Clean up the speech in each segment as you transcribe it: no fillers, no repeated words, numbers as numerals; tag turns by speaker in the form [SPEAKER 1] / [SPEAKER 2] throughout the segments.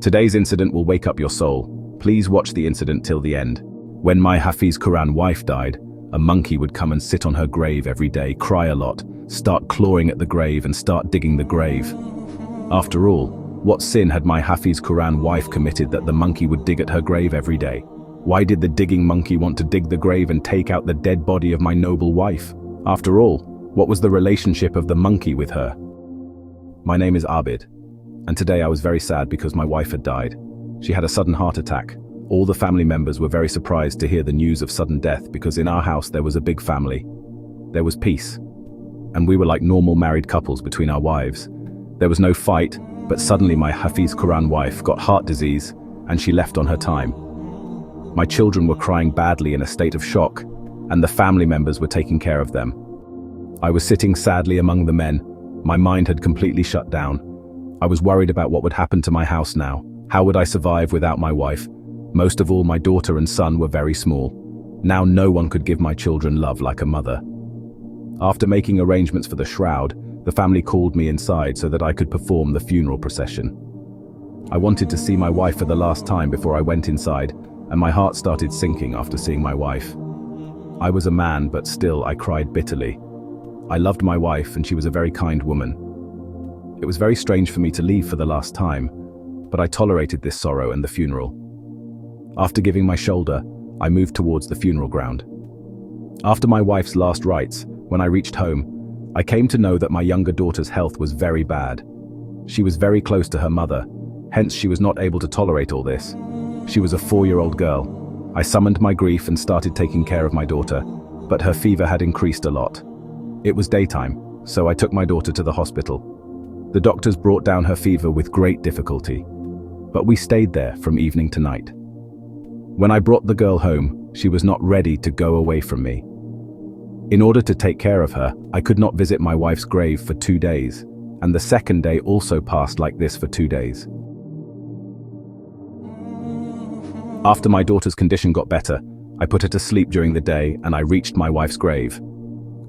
[SPEAKER 1] Today's incident will wake up your soul. Please watch the incident till the end. When my Hafiz Quran wife died, a monkey would come and sit on her grave every day, cry a lot, start clawing at the grave and start digging the grave. After all, what sin had my Hafiz Quran wife committed that the monkey would dig at her grave every day? Why did the digging monkey want to dig the grave and take out the dead body of my noble wife? After all, what was the relationship of the monkey with her? My name is Abid, and today I was very sad because my wife had died. She had a sudden heart attack. All the family members were very surprised to hear the news of sudden death because in our house there was a big family. There was peace, and we were like normal married couples between our wives. There was no fight, but suddenly my Hafiz Quran wife got heart disease and she left on her time. My children were crying badly in a state of shock, and the family members were taking care of them. I was sitting sadly among the men. My mind had completely shut down. I was worried about what would happen to my house now. How would I survive without my wife? Most of all, my daughter and son were very small. Now no one could give my children love like a mother. After making arrangements for the shroud, the family called me inside so that I could perform the funeral procession. I wanted to see my wife for the last time before I went inside, and my heart started sinking after seeing my wife. I was a man, but still I cried bitterly. I loved my wife and she was a very kind woman. It was very strange for me to leave for the last time, but I tolerated this sorrow and the funeral. After giving my shoulder, I moved towards the funeral ground. After my wife's last rites, when I reached home, I came to know that my younger daughter's health was very bad. She was very close to her mother, hence she was not able to tolerate all this. She was a 4-year-old girl. I summoned my grief and started taking care of my daughter, but her fever had increased a lot. It was daytime, so I took my daughter to the hospital. The doctors brought down her fever with great difficulty, but we stayed there from evening to night. When I brought the girl home, she was not ready to go away from me. In order to take care of her, I could not visit my wife's grave for 2 days, and the second day also passed like this for 2 days. After my daughter's condition got better, I put her to sleep during the day and I reached my wife's grave.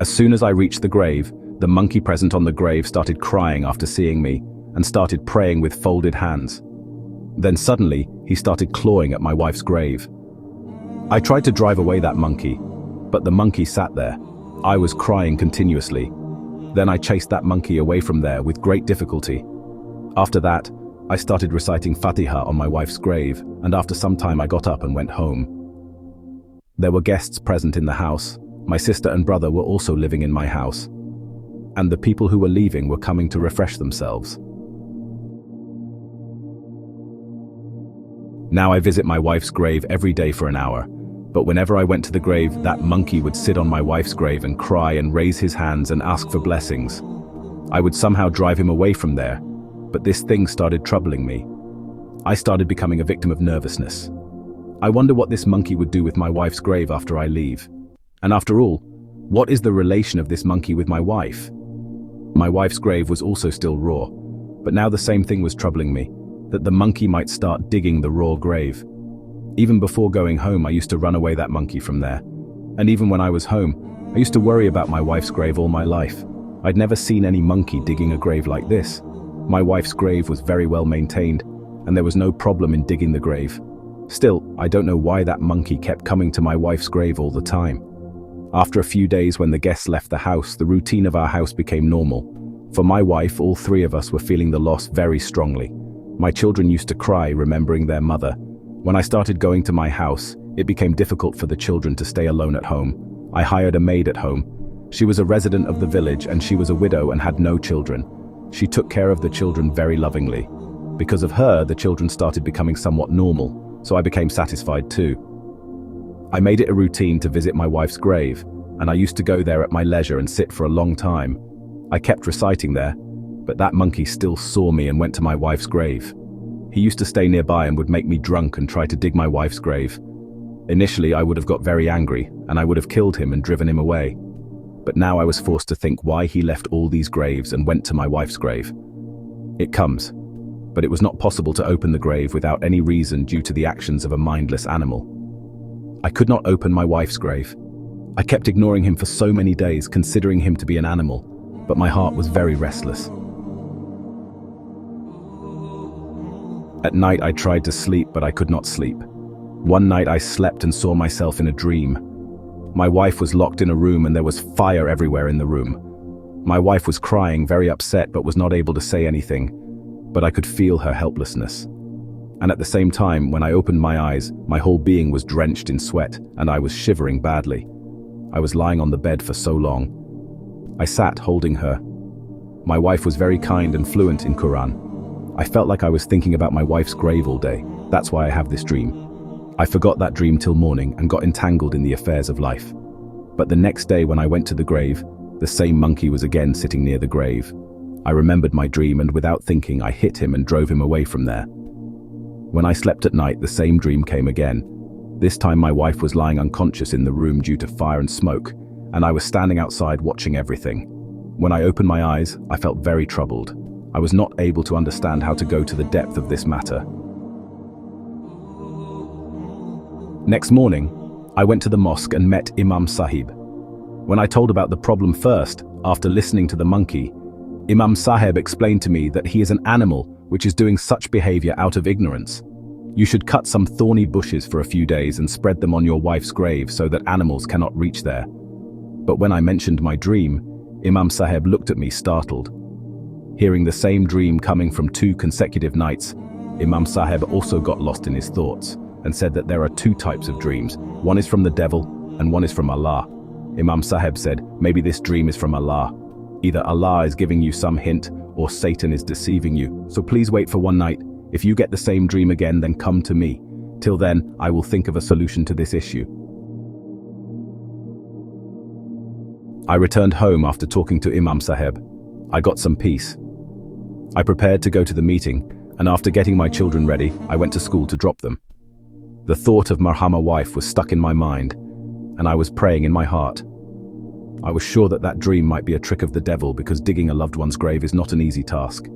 [SPEAKER 1] As soon as I reached the grave, the monkey present on the grave started crying after seeing me and started praying with folded hands. Then suddenly, he started clawing at my wife's grave. I tried to drive away that monkey, but the monkey sat there. I was crying continuously. Then I chased that monkey away from there with great difficulty. After that, I started reciting Fatiha on my wife's grave, and after some time I got up and went home. There were guests present in the house. My sister and brother were also living in my house, and the people who were leaving were coming to refresh themselves. Now I visit my wife's grave every day for an hour, but whenever I went to the grave, that monkey would sit on my wife's grave and cry and raise his hands and ask for blessings. I would somehow drive him away from there, but this thing started troubling me. I started becoming a victim of nervousness. I wonder what this monkey would do with my wife's grave after I leave. And after all, what is the relation of this monkey with my wife? My wife's grave was also still raw, but now the same thing was troubling me, that the monkey might start digging the raw grave. Even before going home, I used to run away that monkey from there. And even when I was home, I used to worry about my wife's grave all my life. I'd never seen any monkey digging a grave like this. My wife's grave was very well maintained, and there was no problem in digging the grave. Still, I don't know why that monkey kept coming to my wife's grave all the time. After a few days when the guests left the house, the routine of our house became normal. For my wife, all 3 of us were feeling the loss very strongly. My children used to cry, remembering their mother. When I started going to my house, it became difficult for the children to stay alone at home. I hired a maid at home. She was a resident of the village and she was a widow and had no children. She took care of the children very lovingly. Because of her, the children started becoming somewhat normal, so I became satisfied too. I made it a routine to visit my wife's grave, and I used to go there at my leisure and sit for a long time. I kept reciting there, but that monkey still saw me and went to my wife's grave. He used to stay nearby and would make me drunk and try to dig my wife's grave. Initially, I would have got very angry, and I would have killed him and driven him away. But now I was forced to think why he left all these graves and went to my wife's grave. It comes, but it was not possible to open the grave without any reason due to the actions of a mindless animal. I could not open my wife's grave. I kept ignoring him for so many days, considering him to be an animal, but my heart was very restless. At night I tried to sleep, but I could not sleep. One night I slept and saw myself in a dream. My wife was locked in a room and there was fire everywhere in the room. My wife was crying, very upset, but was not able to say anything, but I could feel her helplessness. And at the same time, when I opened my eyes, my whole being was drenched in sweat and I was shivering badly. I was lying on the bed for so long. I sat holding her. My wife was very kind and fluent in Quran. I felt like I was thinking about my wife's grave all day. That's why I have this dream. I forgot that dream till morning and got entangled in the affairs of life. But the next day when I went to the grave, the same monkey was again sitting near the grave. I remembered my dream and without thinking I hit him and drove him away from there. When I slept at night, the same dream came again. This time my wife was lying unconscious in the room due to fire and smoke, and I was standing outside watching everything. When I opened my eyes, I felt very troubled. I was not able to understand how to go to the depth of this matter. Next morning, I went to the mosque and met Imam Sahib. When I told about the problem first, after listening to the monkey, Imam Sahib explained to me that he is an animal which is doing such behavior out of ignorance. You should cut some thorny bushes for a few days and spread them on your wife's grave so that animals cannot reach there. But when I mentioned my dream, Imam Sahib looked at me startled. Hearing the same dream coming from 2 consecutive nights, Imam Sahib also got lost in his thoughts and said that there are 2 types of dreams. One is from the devil and one is from Allah. Imam Sahib said, maybe this dream is from Allah. Either Allah is giving you some hint or Satan is deceiving you. So please wait for one night. If you get the same dream again, then come to me. Till then, I will think of a solution to this issue. I returned home after talking to Imam Sahib. I got some peace. I prepared to go to the meeting, and after getting my children ready, I went to school to drop them. The thought of Marhama wife was stuck in my mind, and I was praying in my heart. I was sure that that dream might be a trick of the devil because digging a loved one's grave is not an easy task,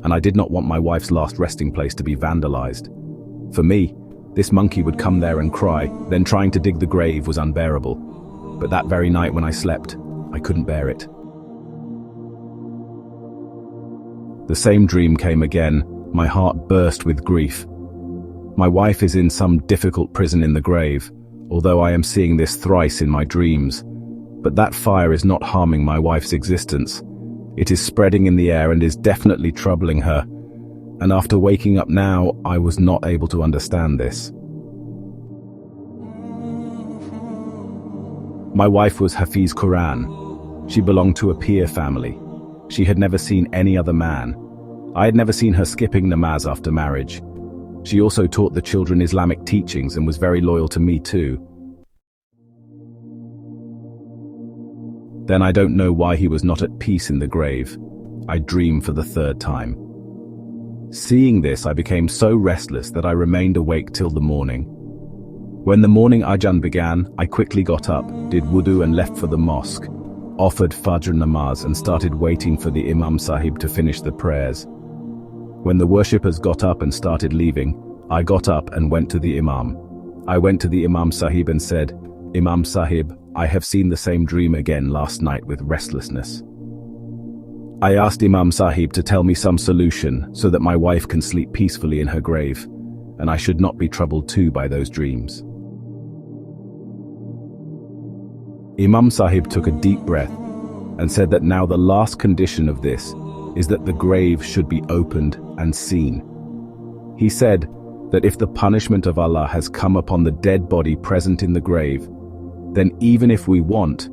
[SPEAKER 1] and I did not want my wife's last resting place to be vandalized. For me, this monkey would come there and cry, then trying to dig the grave was unbearable. But that very night when I slept, I couldn't bear it. The same dream came again. My heart burst with grief. My wife is in some difficult prison in the grave, although I am seeing this thrice in my dreams. But that fire is not harming my wife's existence. It is spreading in the air and is definitely troubling her. And after waking up now, I was not able to understand this. My wife was Hafiz Quran. She belonged to a peer family. She had never seen any other man. I had never seen her skipping namaz after marriage. She also taught the children Islamic teachings and was very loyal to me too. Then I don't know why he was not at peace in the grave. I dream for the 3rd time. Seeing this, I became so restless that I remained awake till the morning. When the morning Ajahn began, I quickly got up, did wudu and left for the mosque, offered Fajr namaz and started waiting for the Imam Sahib to finish the prayers. When the worshippers got up and started leaving, I got up and went to the Imam. I went to the Imam Sahib and said, Imam Sahib, I have seen the same dream again last night with restlessness. I asked Imam Sahib to tell me some solution so that my wife can sleep peacefully in her grave, and I should not be troubled too by those dreams. Imam Sahib took a deep breath and said that now the last condition of this is that the grave should be opened and seen. He said that if the punishment of Allah has come upon the dead body present in the grave, then even if we want,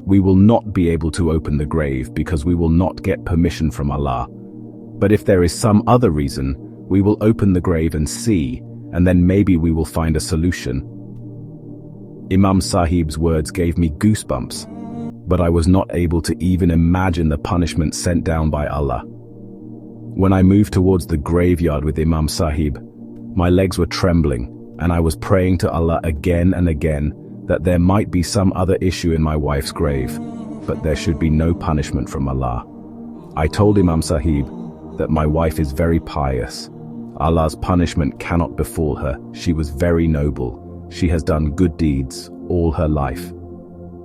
[SPEAKER 1] we will not be able to open the grave because we will not get permission from Allah. But if there is some other reason, we will open the grave and see, and then maybe we will find a solution. Imam Sahib's words gave me goosebumps, but I was not able to even imagine the punishment sent down by Allah. When I moved towards the graveyard with Imam Sahib, my legs were trembling, and I was praying to Allah again and again that there might be some other issue in my wife's grave, but there should be no punishment from Allah. I told Imam Sahib that my wife is very pious. Allah's punishment cannot befall her. She was very noble. She has done good deeds all her life.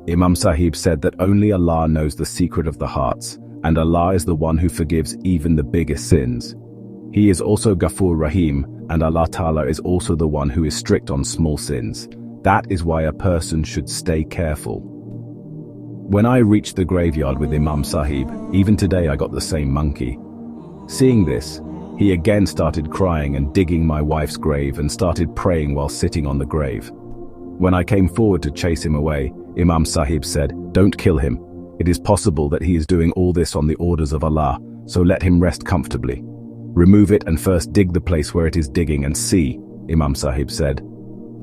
[SPEAKER 1] Imam Sahib said that only Allah knows the secret of the hearts, and Allah is the one who forgives even the biggest sins. He is also Ghafur Rahim, and Allah Ta'ala is also the one who is strict on small sins. That is why a person should stay careful. When I reached the graveyard with Imam Sahib, even today I got the same monkey. Seeing this, he again started crying and digging my wife's grave and started praying while sitting on the grave. When I came forward to chase him away, Imam Sahib said, "Don't kill him. It is possible that he is doing all this on the orders of Allah, so let him rest comfortably. Remove it and first dig the place where it is digging and see," Imam Sahib said.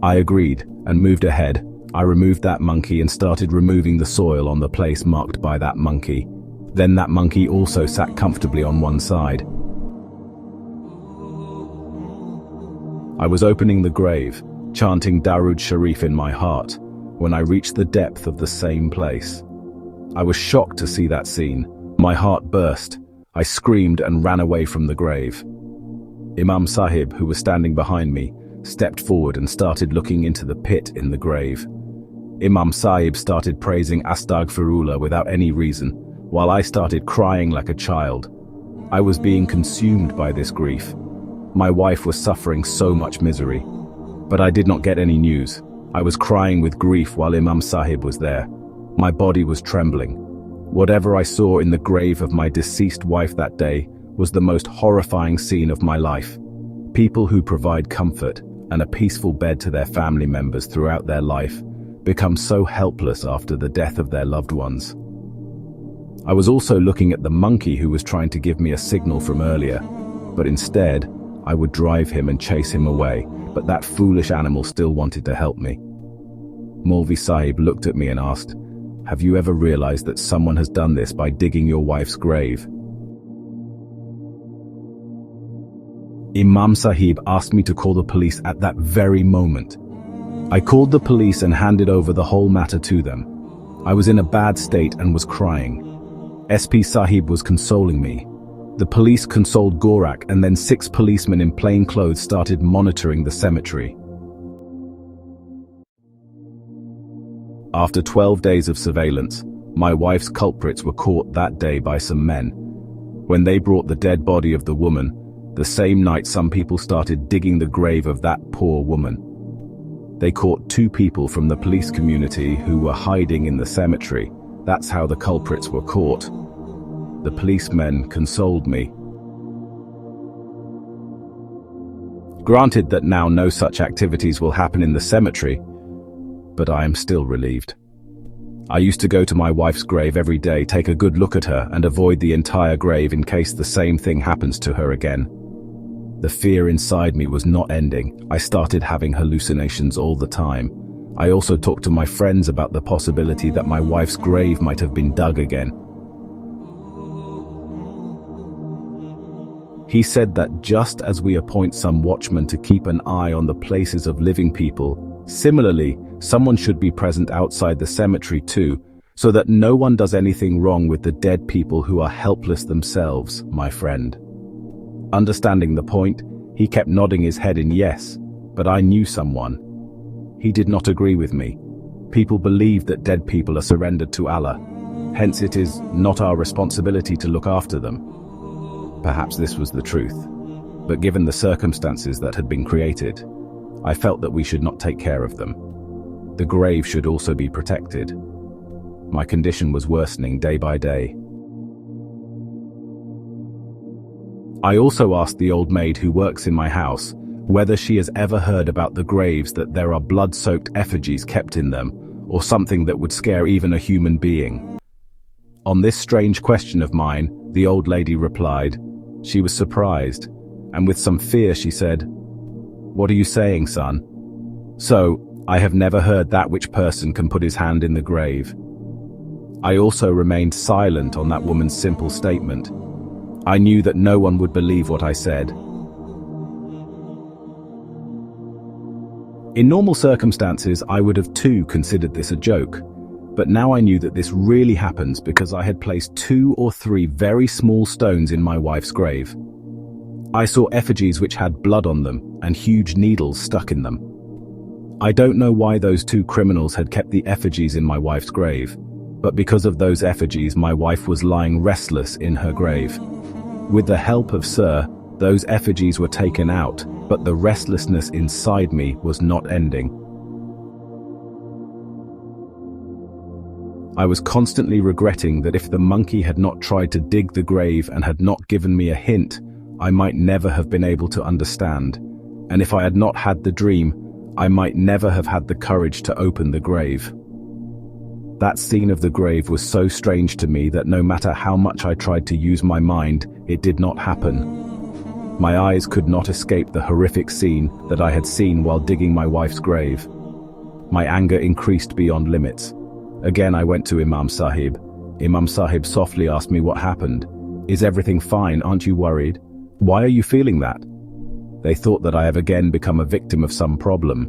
[SPEAKER 1] I agreed and moved ahead. I removed that monkey and started removing the soil on the place marked by that monkey. Then that monkey also sat comfortably on one side. I was opening the grave, chanting Darud Sharif in my heart, when I reached the depth of the same place. I was shocked to see that scene. My heart burst. I screamed and ran away from the grave. Imam Sahib, who was standing behind me, stepped forward and started looking into the pit in the grave. Imam Sahib started praising Astaghfirullah without any reason, while I started crying like a child. I was being consumed by this grief. My wife was suffering so much misery. But I did not get any news. I was crying with grief while Imam Sahib was there. My body was trembling. Whatever I saw in the grave of my deceased wife that day was the most horrifying scene of my life. People who provide comfort and a peaceful bed to their family members throughout their life become so helpless after the death of their loved ones. I was also looking at the monkey who was trying to give me a signal from earlier, but instead, I would drive him and chase him away, but that foolish animal still wanted to help me. Maulvi Sahib looked at me and asked, "Have you ever realized that someone has done this by digging your wife's grave?" Imam Sahib asked me to call the police at that very moment. I called the police and handed over the whole matter to them. I was in a bad state and was crying. SP Sahib was consoling me. The police consoled Gorak, and then 6 policemen in plain clothes started monitoring the cemetery. After 12 days of surveillance, my wife's culprits were caught that day by some men. When they brought the dead body of the woman, the same night some people started digging the grave of that poor woman. They caught 2 people from the police community who were hiding in the cemetery. That's how the culprits were caught. The policemen consoled me. Granted that now no such activities will happen in the cemetery, but I am still relieved. I used to go to my wife's grave every day, take a good look at her, and avoid the entire grave in case the same thing happens to her again. The fear inside me was not ending. I started having hallucinations all the time. I also talked to my friends about the possibility that my wife's grave might have been dug again. He said that just as we appoint some watchmen to keep an eye on the places of living people, similarly, someone should be present outside the cemetery too, so that no one does anything wrong with the dead people who are helpless themselves, my friend. Understanding the point, he kept nodding his head in yes, but I knew someone. He did not agree with me. People believe that dead people are surrendered to Allah. Hence it is not our responsibility to look after them. Perhaps this was the truth, but given the circumstances that had been created, I felt that we should not take care of them. The grave should also be protected. My condition was worsening day by day. I also asked the old maid who works in my house whether she has ever heard about the graves that there are blood-soaked effigies kept in them, or something that would scare even a human being. On this strange question of mine, the old lady replied. She was surprised, and with some fear she said, "What are you saying, son?" "So, I have never heard that which person can put his hand in the grave." I also remained silent on that woman's simple statement. I knew that no one would believe what I said. In normal circumstances, I would have too considered this a joke, but now I knew that this really happens because I had placed 2 or 3 very small stones in my wife's grave. I saw effigies which had blood on them and huge needles stuck in them. I don't know why those 2 criminals had kept the effigies in my wife's grave, but because of those effigies, my wife was lying restless in her grave. With the help of Sir, Those effigies were taken out, but the restlessness inside me was not ending. I was constantly regretting that if the monkey had not tried to dig the grave and had not given me a hint, I might never have been able to understand. And if I had not had the dream, I might never have had the courage to open the grave. That scene of the grave was so strange to me that no matter how much I tried to use my mind, it did not happen. My eyes could not escape the horrific scene that I had seen while digging my wife's grave. My anger increased beyond limits. Again, I went to Imam Sahib. Imam Sahib softly asked me what happened. "Is everything fine? Aren't you worried? Why are you feeling that?" They thought that I have again become a victim of some problem.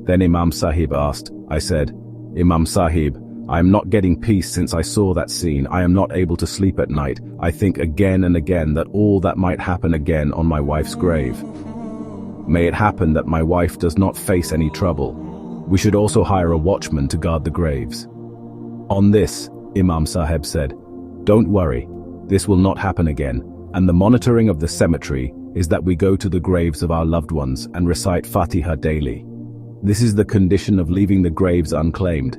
[SPEAKER 1] Then Imam Sahib asked. I said, "Imam Sahib, I am not getting peace since I saw that scene. I am not able to sleep at night. I think again and again that all that might happen again on my wife's grave. May it happen that my wife does not face any trouble. We should also hire a watchman to guard the graves." On this, Imam Sahib said, "Don't worry, this will not happen again, and the monitoring of the cemetery is that we go to the graves of our loved ones and recite Fatiha daily. This is the condition of leaving the graves unclaimed."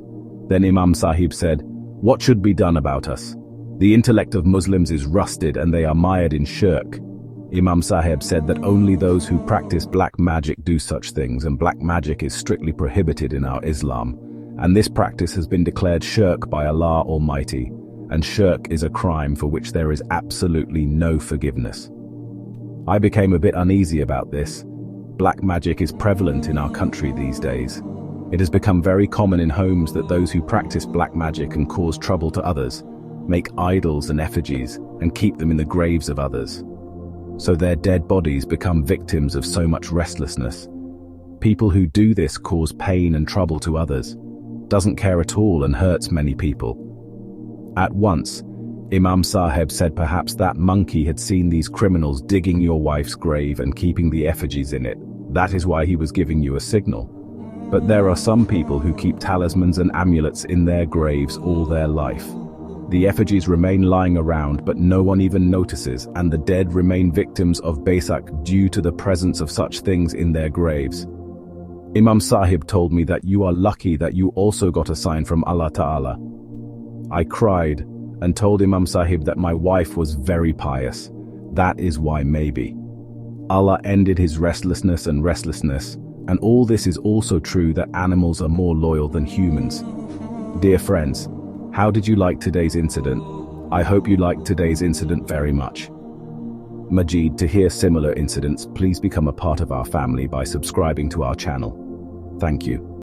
[SPEAKER 1] Then Imam Sahib said, "What should be done about us? The intellect of Muslims is rusted and they are mired in shirk." Imam Sahib said that only those who practice black magic do such things, and black magic is strictly prohibited in our Islam. And this practice has been declared shirk by Allah Almighty, and shirk is a crime for which there is absolutely no forgiveness. I became a bit uneasy about this. Black magic is prevalent in our country these days. It has become very common in homes that those who practice black magic and cause trouble to others make idols and effigies and keep them in the graves of others. So their dead bodies become victims of so much restlessness. People who do this cause pain and trouble to others, doesn't care at all and hurts many people. At once, Imam Sahib said perhaps that monkey had seen these criminals digging your wife's grave and keeping the effigies in it. That is why he was giving you a signal. But there are some people who keep talismans and amulets in their graves all their life. The effigies remain lying around, but no one even notices, and the dead remain victims of Basak due to the presence of such things in their graves. Imam Sahib told me that you are lucky that you also got a sign from Allah Ta'ala. I cried and told Imam Sahib that my wife was very pious. That is why maybe Allah ended his restlessness, and all this is also true that animals are more loyal than humans. Dear friends, how did you like today's incident? I hope you liked today's incident very much. Majid, to hear similar incidents, please become a part of our family by subscribing to our channel. Thank you.